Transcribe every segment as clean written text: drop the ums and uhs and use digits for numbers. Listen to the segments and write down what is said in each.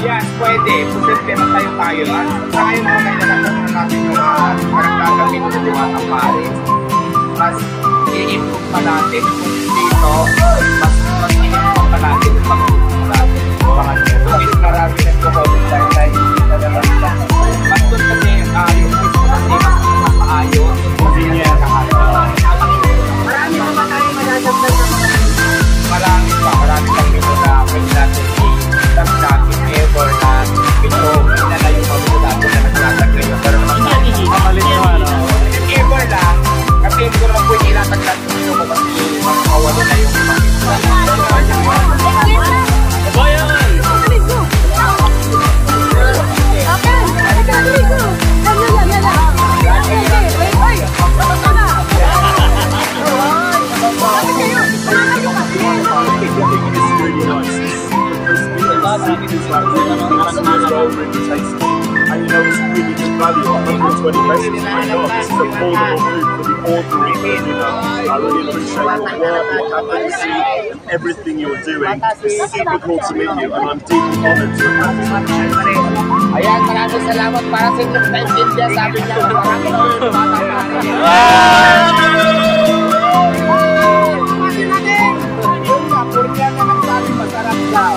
Yes, pwede. Posible na tayo. Sa ngayon mo kayo nalagyan natin yung karagdagang minutuwa ng Paris. Mas i-improve pa natin kung dito, mas i-improve pa natin yung pag-improve natin. Mga marami nagpo-comment dahil mas doon kasi yung puso kasi mas maayos. Kasi niya marami pa ba tayo madadagdag na marami pang mito na pwede natin i-dagdag if ever na ito inalayo pa natin na naglatag kayo. Pero if ever lang, kasi hindi ko naman pwede ilataglag yung ito ko kasi makawalo na yung and you know it's really good value, 120 pesos. My God, this is a affordable move for the ordinary consumer. I really appreciate your work, your advocacy, and everything you're doing. It's super cool to meet you, and I'm deeply honoured to have this opportunity. Ayan, maraming salamat para sa inyong naintindihan. Sabi niya, maraming masarap daw.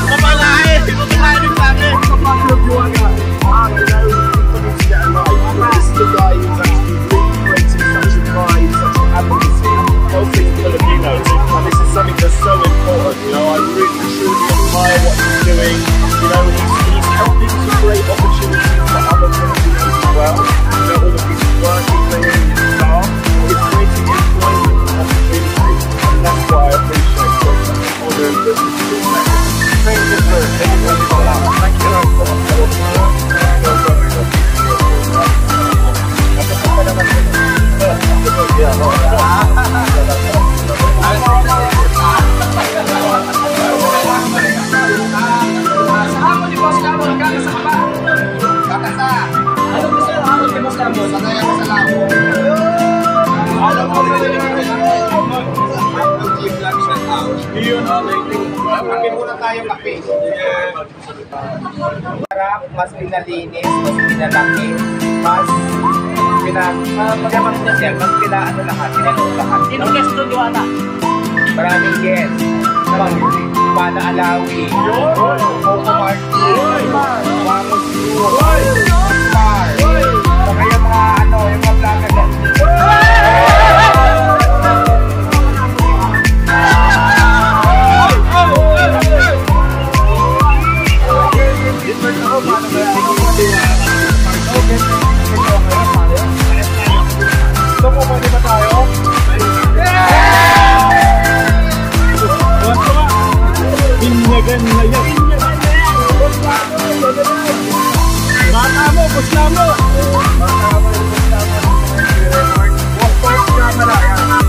Kapalain! Kapalain sa amin! Kapalain sa amin! This is the guy who's actually really creating such a pride, such an advocacy, helping Filipinos. And this is something that's so important. You know, I really truly admire what he's doing. You know, he's helping to create opportunities for other Filipinos as well. You know, all the people working for him, his staff, he's creating employment opportunities. And that's what I appreciate. So it's an honour and this is the Thank you, sir. Thank you so much. Thank you. Mas pinalinis, mas pinalaki, mas pagkamas na siya, mas pinaano lahat, pinalong lahat. Sinong guest to Duana? Maraming guest. Pana Alawi, Coco Martin, Vamos Blue, Star, saka yung mga ano, yung mga plaga na. So, pwede ba tayo? Binyagan na yan. Bata mo, gusto mo. Bata mo, gusto mo. Walk camera yan.